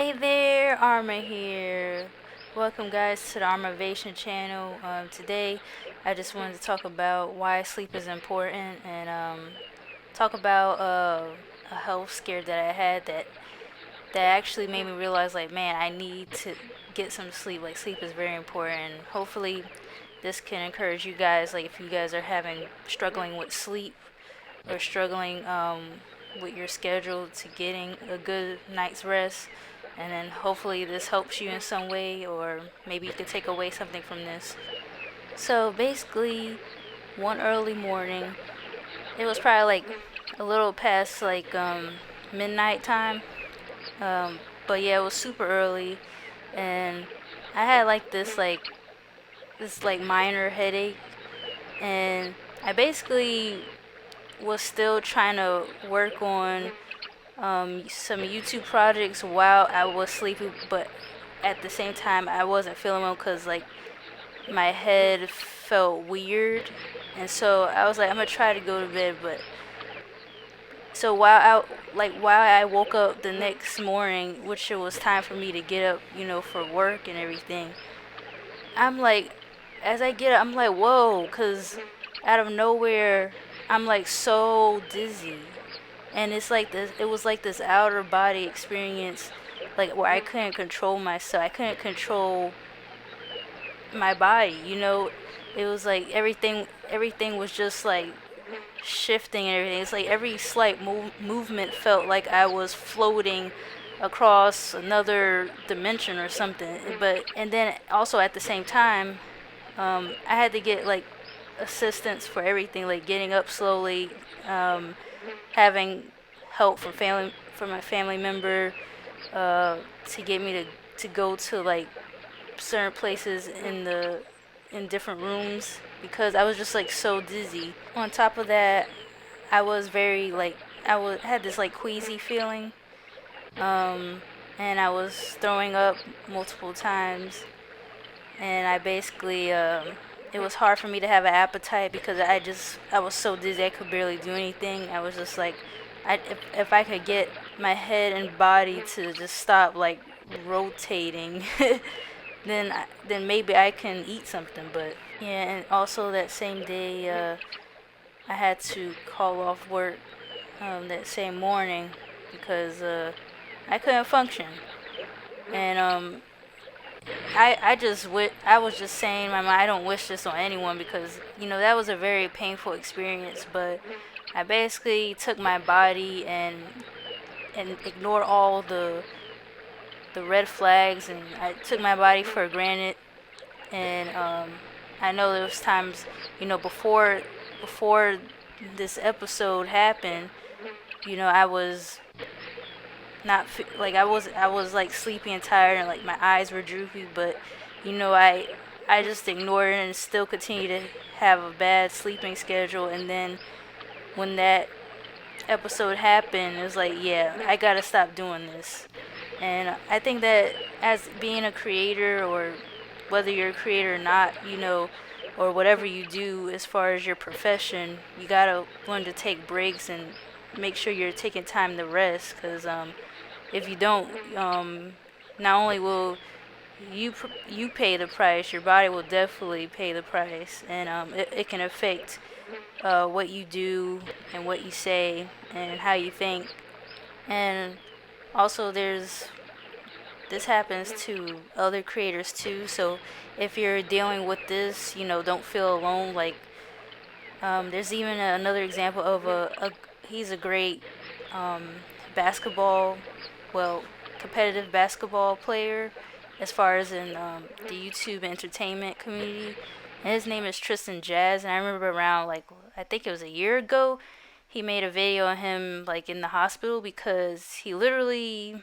Hey there, Arma here. Welcome, guys, to the ARMAvation channel. Today, I just wanted to talk about why sleep is important and talk about a health scare that I had that actually made me realize, like, man, I need to get some sleep. Like, sleep is very important. Hopefully, this can encourage you guys. Like, if you guys are struggling with sleep or struggling with your schedule to getting a good night's rest, and then hopefully this helps you in some way, or maybe you could take away something from this. So basically, one early morning, it was probably like a little past like midnight time, but yeah, it was super early, and I had like this minor headache, and I basically was still trying to work on some YouTube projects while I was sleeping, but at the same time I wasn't feeling well because like my head felt weird, and so I was like, I'm gonna try to go to bed. But so while I woke up the next morning, which it was time for me to get up, for work and everything, I'm like, as I get up, I'm like, whoa, because out of nowhere, I'm like so dizzy. And it was like this outer body experience, like where I couldn't control myself. I couldn't control my body. It was like everything was just like shifting and everything. It's like every slight movement felt like I was floating across another dimension or something. And then also at the same time, I had to get like assistance for everything, like getting up slowly, having help from my family member, to get me to go to like certain places in different rooms because I was just like so dizzy. On top of that, I was very like had this like queasy feeling, and I was throwing up multiple times, and I basically it was hard for me to have an appetite because I was so dizzy I could barely do anything. I was just like, if I could get my head and body to just stop like rotating, then maybe I can eat something. But yeah, and also that same day, I had to call off work that same morning because I couldn't function. And I was just saying in my mind, I don't wish this on anyone because that was a very painful experience. But I basically took my body and ignored all the red flags, and I took my body for granted. And I know there was times, before this episode happened, I was not like I was like sleepy and tired, and like my eyes were droopy, but I just ignored it and still continue to have a bad sleeping schedule. And then when that episode happened, it was like, yeah, I gotta stop doing this. And I think that as being a creator, or whether you're a creator or not, or whatever you do as far as your profession, you gotta learn to take breaks and make sure you're taking time to rest. Because if you don't, not only will you pay the price, your body will definitely pay the price, and it can affect what you do and what you say and how you think. And also, this happens to other creators too. So if you're dealing with this, don't feel alone. Like, there's even another example of he's a great um, basketball, well, competitive basketball player, as far as in the YouTube entertainment community. And his name is Tristan Jazz. And I remember around like, I think it was a year ago, he made a video of him like in the hospital because he literally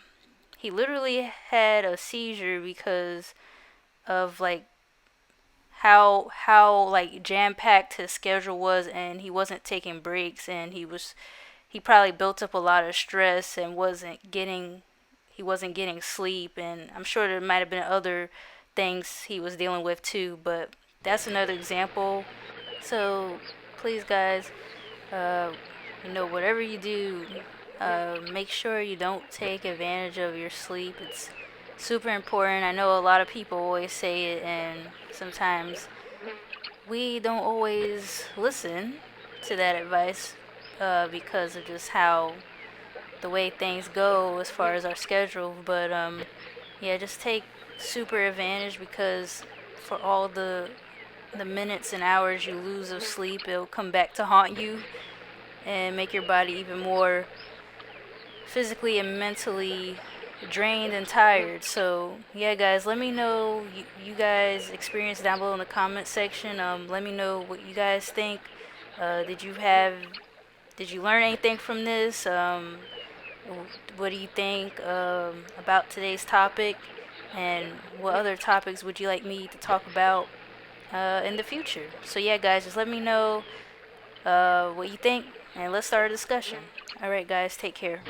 had a seizure because of like how like jam packed his schedule was, and he wasn't taking breaks, and he probably built up a lot of stress and he wasn't getting sleep. And I'm sure there might have been other things he was dealing with too, but that's another example. So please, guys, whatever you do, Make sure you don't take advantage of your sleep. It's super important. I know a lot of people always say it, and sometimes we don't always listen to that advice because of just how the way things go as far as our schedule. But yeah, just take super advantage because for all the minutes and hours you lose of sleep, it'll come back to haunt you and make your body even more physically and mentally drained and tired. So yeah, guys, let me know you guys experience down below in the comment section. Let me know what you guys think. Did you have did you learn anything from this? What do you think about today's topic, and what other topics would you like me to talk about in the future? So yeah, guys, just let me know what you think, and let's start a discussion. All right, guys, take care.